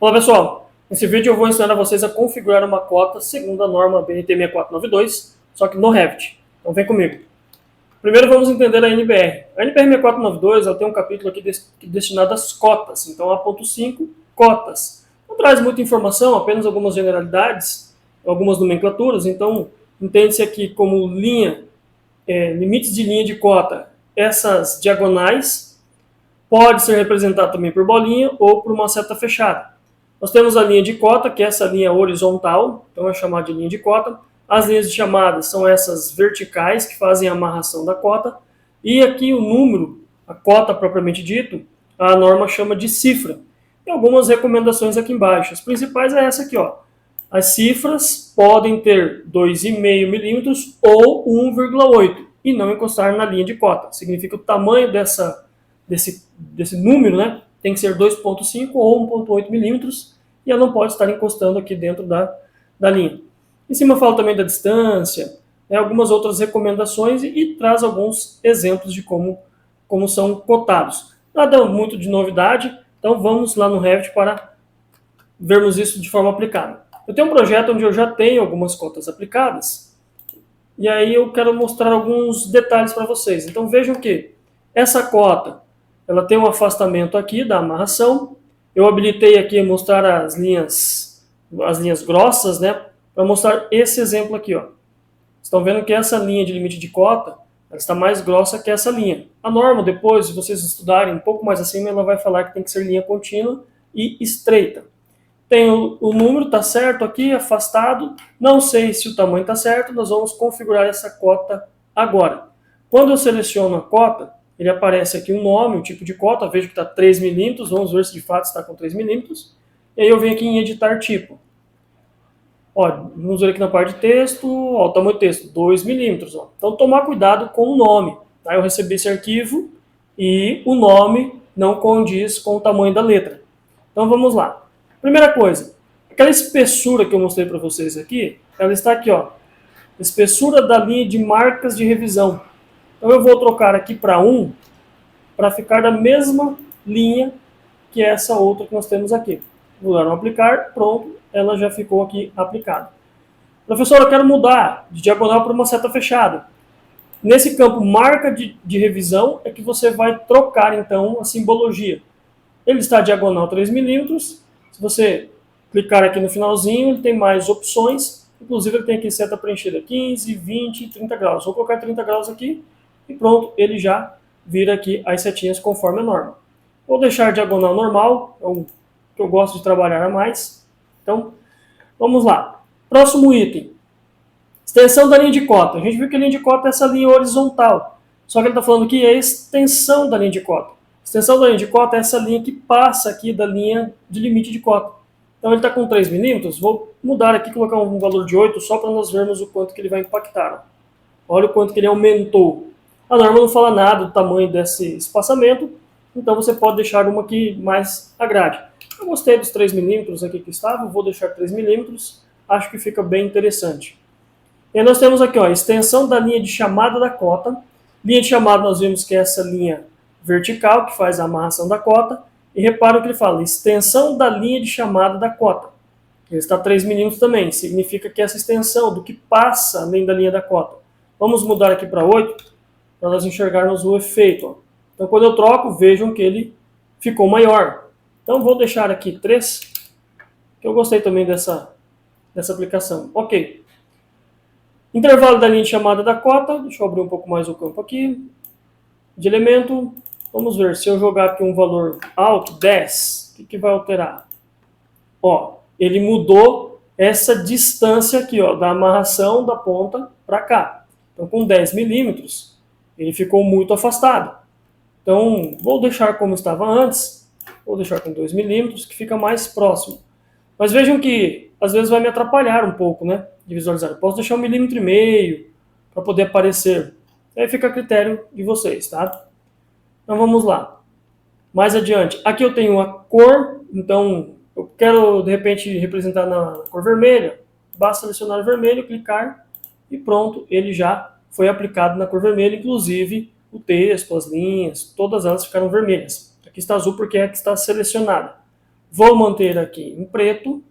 Olá pessoal, nesse vídeo eu vou ensinar a vocês a configurar uma cota segundo a norma BNT 6492, só que no Revit. Então vem comigo. Primeiro vamos entender a NBR. A NBR 6492 ela tem um capítulo aqui destinado às cotas, então a ponto 5, cotas. Não traz muita informação, apenas algumas generalidades, algumas nomenclaturas, então entende-se aqui como limites de linha de cota, essas diagonais, pode ser representado também por bolinha ou por uma seta fechada. Nós temos a linha de cota, que é essa linha horizontal, então é chamada de linha de cota. As linhas de chamada são essas verticais, que fazem a amarração da cota. E aqui o número, a cota propriamente dito, a norma chama de cifra. Tem algumas recomendações aqui embaixo. As principais é essa aqui, ó. As cifras podem ter 2,5 milímetros ou 1,8 e não encostar na linha de cota. Significa que o tamanho desse número, né, tem que ser 2,5 ou 1,8 milímetros e ela não pode estar encostando aqui dentro da linha. Em cima fala também da distância, algumas outras recomendações e traz alguns exemplos de como são cotados. Nada muito de novidade, então vamos lá no Revit para vermos isso de forma aplicada. Eu tenho um projeto onde eu já tenho algumas cotas aplicadas e aí eu quero mostrar alguns detalhes para vocês. Então vejam que essa cota ela tem um afastamento aqui da amarração. Eu habilitei aqui a mostrar as linhas grossas, né, para mostrar esse exemplo aqui, ó. Estão vendo que essa linha de limite de cota ela está mais grossa que essa linha. A norma, depois, se vocês estudarem um pouco mais acima, ela vai falar que tem que ser linha contínua e estreita. Tem o número, está certo aqui, afastado. Não sei se o tamanho está certo, nós vamos configurar essa cota agora. Quando eu seleciono a cota, ele aparece aqui um nome, o tipo de cota, vejo que está 3 milímetros, vamos ver se de fato está com 3 milímetros. E aí eu venho aqui em editar tipo. Ó, vamos ver aqui na parte de texto, ó, o tamanho do texto, 2 milímetros. Ó. Então tomar cuidado com o nome. Tá? Eu recebi esse arquivo e o nome não condiz com o tamanho da letra. Então vamos lá. Primeira coisa, aquela espessura que eu mostrei para vocês aqui, ela está aqui, ó. Espessura da linha de marcas de revisão. Então eu vou trocar aqui para 1, para ficar da mesma linha que essa outra que nós temos aqui. Vou dar um aplicar, pronto, ela já ficou aqui aplicada. Professor, eu quero mudar de diagonal para uma seta fechada. Nesse campo marca de revisão é que você vai trocar então a simbologia. Ele está diagonal 3 milímetros. Se você clicar aqui no finalzinho, ele tem mais opções. Inclusive ele tem aqui seta preenchida 15, 20, 30 graus. Vou colocar 30 graus aqui e pronto, ele já vira aqui as setinhas conforme a norma. Vou deixar diagonal normal, é o que eu gosto de trabalhar a mais. Então, vamos lá. Próximo item. Extensão da linha de cota. A gente viu que a linha de cota é essa linha horizontal. Só que ele está falando que é a extensão da linha de cota. Extensão da linha de cota é essa linha que passa aqui da linha de limite de cota. Então ele está com 3 milímetros, vou mudar aqui, colocar um valor de 8, só para nós vermos o quanto que ele vai impactar. Olha o quanto que ele aumentou. A norma não fala nada do tamanho desse espaçamento, então você pode deixar uma que mais agrade. Eu gostei dos 3 milímetros aqui que estava, vou deixar 3 milímetros, acho que fica bem interessante. E aí nós temos aqui, ó, a extensão da linha de chamada da cota. Linha de chamada nós vimos que é essa linha vertical, que faz a amarração da cota. E repara o que ele fala, extensão da linha de chamada da cota. Ele está 3 milímetros também, significa que essa extensão do que passa além da linha da cota. Vamos mudar aqui para 8, para nós enxergarmos o efeito. Ó. Então quando eu troco, vejam que ele ficou maior. Então vou deixar aqui 3, que eu gostei também dessa aplicação. Ok. Intervalo da linha de chamada da cota, deixa eu abrir um pouco mais o campo aqui, de elemento, vamos ver, se eu jogar aqui um valor alto, 10, o que vai alterar? Ó, ele mudou essa distância aqui, ó, da amarração da ponta para cá. Então com 10 milímetros, ele ficou muito afastado. Então vou deixar como estava antes, vou deixar com 2 milímetros, que fica mais próximo. Mas vejam que às vezes vai me atrapalhar um pouco, né, de visualizar. Eu posso deixar 1,5 milímetros para poder aparecer. Aí fica a critério de vocês, tá? Então vamos lá. Mais adiante. Aqui eu tenho a cor, então eu quero de repente representar na cor vermelha. Basta selecionar o vermelho, clicar e pronto, ele já foi aplicado na cor vermelha, inclusive o texto, as linhas, todas elas ficaram vermelhas. Aqui está azul porque é a que está selecionada. Vou manter aqui em preto.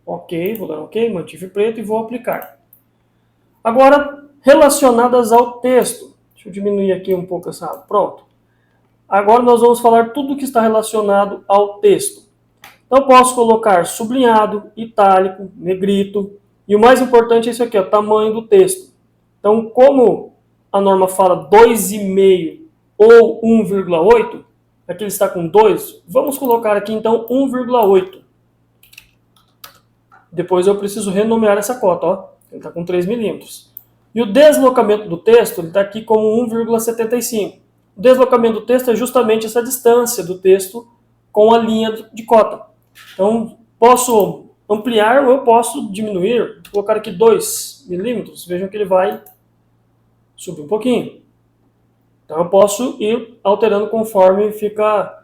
Ok, vou dar ok, mantive preto e vou aplicar. Agora, relacionadas ao texto. Deixa eu diminuir aqui um pouco essa. Pronto. Agora nós vamos falar tudo que está relacionado ao texto. Então, posso colocar sublinhado, itálico, negrito. E o mais importante é isso aqui, o tamanho do texto. Então, como a norma fala 2,5 ou 1,8, aqui ele está com 2, vamos colocar aqui então 1,8. Depois eu preciso renomear essa cota, ó. Ele está com 3 milímetros. E o deslocamento do texto, ele está aqui como 1,75. O deslocamento do texto é justamente essa distância do texto com a linha de cota. Então, posso ampliar ou eu posso diminuir. Vou colocar aqui 2 milímetros. Vejam que ele vai subir um pouquinho. Então, eu posso ir alterando conforme fica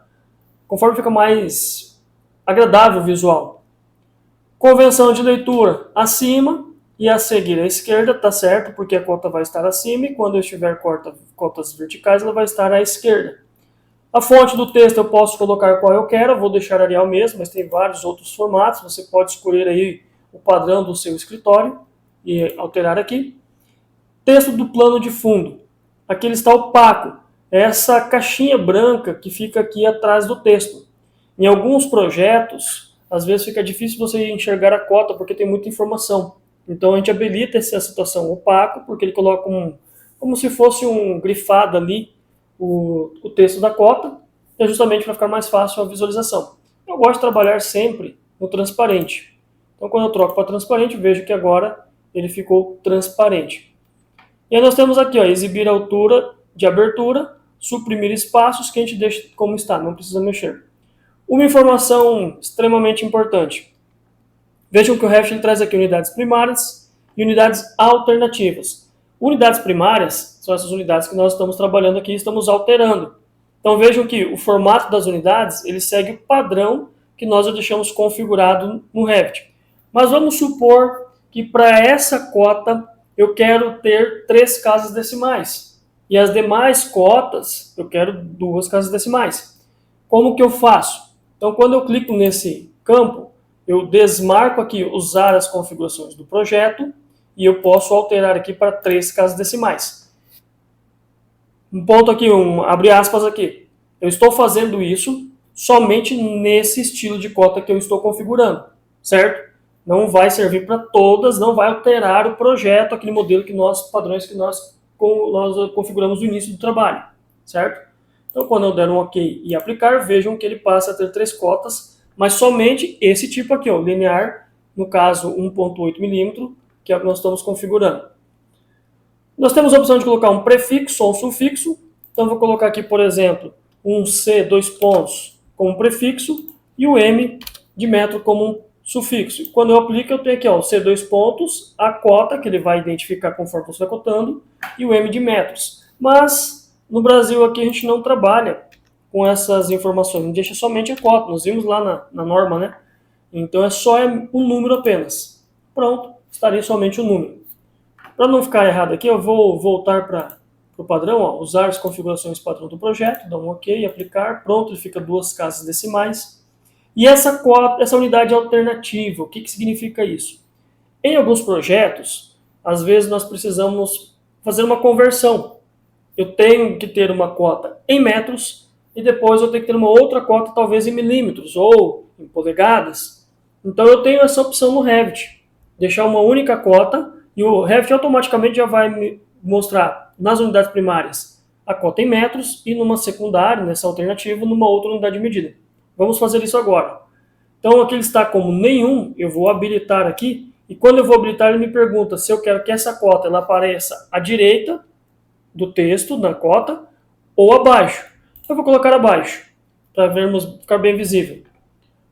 mais agradável o visual. Convenção de leitura acima e a seguir à esquerda, tá certo? Porque a cota vai estar acima e quando eu estiver cotas verticais, ela vai estar à esquerda. A fonte do texto eu posso colocar qual eu quero, eu vou deixar Arial mesmo, mas tem vários outros formatos, você pode escolher aí o padrão do seu escritório e alterar aqui. Texto do plano de fundo, aqui ele está opaco, é essa caixinha branca que fica aqui atrás do texto. Em alguns projetos, às vezes fica difícil você enxergar a cota porque tem muita informação. Então a gente habilita essa situação opaco, porque ele coloca como se fosse um grifado ali, o texto da cota, é justamente para ficar mais fácil a visualização. Eu gosto de trabalhar sempre no transparente. Então quando eu troco para transparente, vejo que agora ele ficou transparente. E aí nós temos aqui, ó, exibir a altura de abertura, suprimir espaços que a gente deixa como está, não precisa mexer. Uma informação extremamente importante. Vejam que o Revit traz aqui unidades primárias e unidades alternativas. Unidades primárias são essas unidades que nós estamos trabalhando aqui e estamos alterando. Então vejam que o formato das unidades ele segue o padrão que nós já deixamos configurado no Revit. Mas vamos supor que para essa cota eu quero ter 3 casas decimais. E as demais cotas eu quero 2 casas decimais. Como que eu faço? Então quando eu clico nesse campo, eu desmarco aqui usar as configurações do projeto e eu posso alterar aqui para 3 casas decimais. Um ponto aqui, abre aspas aqui. Eu estou fazendo isso somente nesse estilo de cota que eu estou configurando, certo? Não vai servir para todas, não vai alterar o projeto, aquele modelo padrões que nós configuramos no início do trabalho, certo? Então, quando eu der um OK e aplicar, vejam que ele passa a ter 3 cotas, mas somente esse tipo aqui, ó, linear, no caso 1.8 milímetro, que é o que nós estamos configurando. Nós temos a opção de colocar um prefixo ou um sufixo. Então, vou colocar aqui, por exemplo, um C, 2 pontos, como prefixo, e o M de metro como um sufixo. Quando eu aplico, eu tenho aqui, ó, C, 2 pontos, a cota, que ele vai identificar conforme você vai cotando, e o M de metros. Mas, no Brasil, aqui a gente não trabalha com essas informações, a gente deixa somente a cota. Nós vimos lá na norma, né? Então, é só um número apenas. Pronto, estaria somente o número. Para não ficar errado aqui, eu vou voltar para o padrão, ó, usar as configurações padrão do projeto, dar um OK, aplicar, pronto, ele fica 2 casas decimais. E essa unidade alternativa, o que significa isso? Em alguns projetos, às vezes nós precisamos fazer uma conversão. Eu tenho que ter uma cota em metros e depois eu tenho que ter uma outra cota talvez em milímetros ou em polegadas. Então eu tenho essa opção no Revit, deixar uma única cota e o Revit automaticamente já vai me mostrar nas unidades primárias a cota em metros e numa secundária, nessa alternativa, numa outra unidade de medida. Vamos fazer isso agora. Então aqui ele está como nenhum, eu vou habilitar aqui e quando eu vou habilitar ele me pergunta se eu quero que essa cota ela apareça à direita do texto, na cota, ou abaixo. Eu vou colocar abaixo, para ficar bem visível.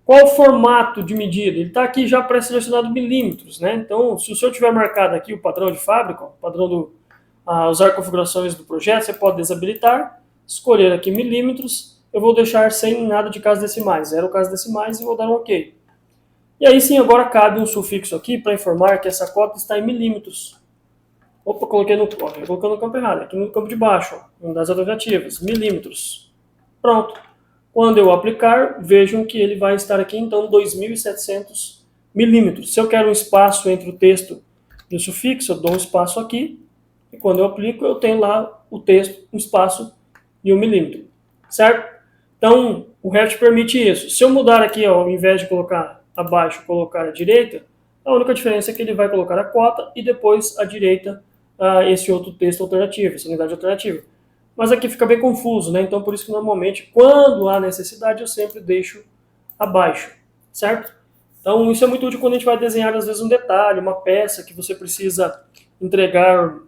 Qual o formato de medida? Ele está aqui já pré-selecionado milímetros, né? Então, se o senhor tiver marcado aqui o padrão de fábrica, o padrão usar configurações do projeto, você pode desabilitar, escolher aqui milímetros, eu vou deixar sem nada de casas decimais, 0 casas decimais e vou dar um OK. E aí sim, agora cabe um sufixo aqui para informar que essa cota está em milímetros. Opa, coloquei no campo errado, aqui no campo de baixo, ó, uma das alternativas, milímetros. Pronto. Quando eu aplicar, vejam que ele vai estar aqui, então, 2.700 milímetros. Se eu quero um espaço entre o texto e o sufixo, eu dou um espaço aqui, e quando eu aplico, eu tenho lá o texto, um espaço e 1 milímetro, certo? Então, o Revit permite isso. Se eu mudar aqui, ó, ao invés de colocar abaixo, colocar à direita, a única diferença é que ele vai colocar a cota e depois à direita esse outro texto alternativo, essa unidade alternativa. Mas aqui fica bem confuso, né? Então, por isso que normalmente, quando há necessidade, eu sempre deixo abaixo, certo? Então, isso é muito útil quando a gente vai desenhar, às vezes, um detalhe, uma peça que você precisa entregar,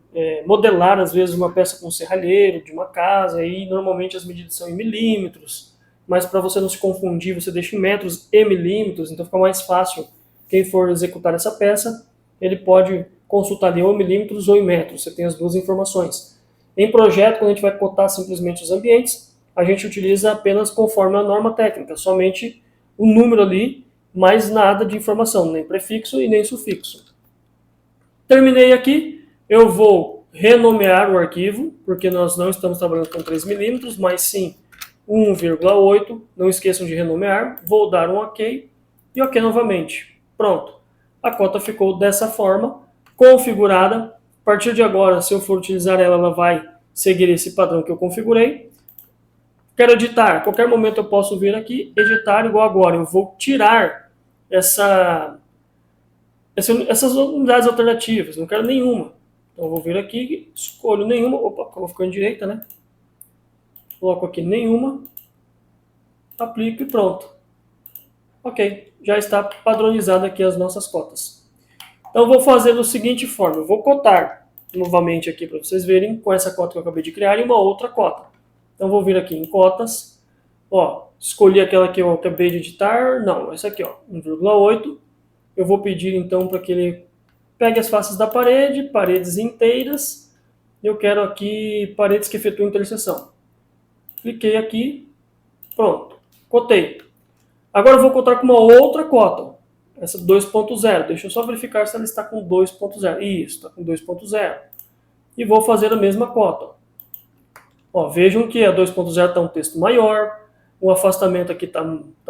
modelar, às vezes, uma peça com um serralheiro de uma casa, e normalmente as medidas são em milímetros, mas para você não se confundir, você deixa em metros e milímetros, então fica mais fácil. Quem for executar essa peça, ele pode consultar ali ou em milímetros ou em metros, você tem as duas informações. Em projeto, quando a gente vai cotar simplesmente os ambientes, a gente utiliza apenas conforme a norma técnica, somente o número ali, mais nada de informação, nem prefixo e nem sufixo. Terminei aqui, eu vou renomear o arquivo, porque nós não estamos trabalhando com 3 milímetros, mas sim 1,8, não esqueçam de renomear, vou dar um OK, e OK novamente. Pronto, a cota ficou dessa forma, configurada. A partir de agora, se eu for utilizar ela, ela vai seguir esse padrão que eu configurei. Quero editar, a qualquer momento eu posso vir aqui, editar igual agora. Eu vou tirar essas unidades alternativas, não quero nenhuma. Então eu vou vir aqui, escolho nenhuma, opa, acabou ficando direita, né? Coloco aqui nenhuma, aplico e pronto. Ok, já está padronizado aqui as nossas cotas. Então eu vou fazer da seguinte forma, eu vou cotar novamente aqui para vocês verem, com essa cota que eu acabei de criar e uma outra cota. Então eu vou vir aqui em cotas, ó, escolhi aquela que eu acabei de editar, não, essa aqui, ó, 1,8. Eu vou pedir então para que ele pegue as faces da parede, paredes inteiras, eu quero aqui paredes que efetuam interseção. Cliquei aqui, pronto, cotei. Agora eu vou cotar com uma outra cota, essa 2.0. Deixa eu só verificar se ela está com 2.0. Isso, está com 2.0. E vou fazer a mesma cota. Ó, vejam que a 2.0 está um texto maior, o afastamento aqui está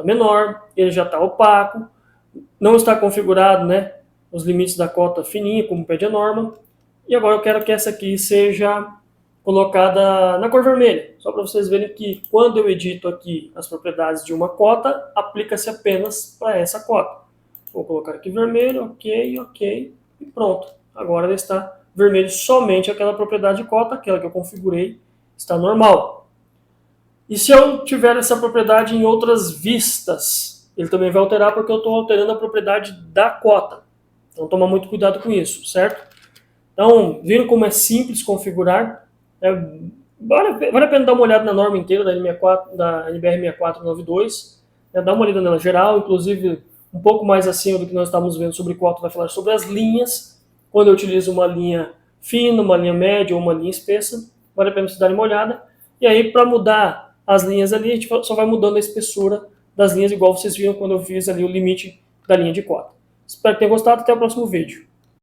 menor, ele já está opaco, não está configurado, né, os limites da cota fininha, como pede a norma. E agora eu quero que essa aqui seja colocada na cor vermelha, só para vocês verem que quando eu edito aqui as propriedades de uma cota, aplica-se apenas para essa cota. Vou colocar aqui vermelho, ok, ok, e pronto. Agora ele está vermelho somente aquela propriedade de cota, aquela que eu configurei, está normal. E se eu tiver essa propriedade em outras vistas, ele também vai alterar porque eu estou alterando a propriedade da cota. Então toma muito cuidado com isso, certo? Então, viram como é simples configurar? Vale a pena dar uma olhada na norma inteira da NBR 6492, dar uma olhada nela geral, inclusive um pouco mais acima do que nós estávamos vendo sobre cota, vai falar sobre as linhas, quando eu utilizo uma linha fina, uma linha média ou uma linha espessa, vale a pena vocês darem uma olhada. E aí, para mudar as linhas ali, a gente só vai mudando a espessura das linhas, igual vocês viram quando eu fiz ali o limite da linha de cota. Espero que tenham gostado, até o próximo vídeo.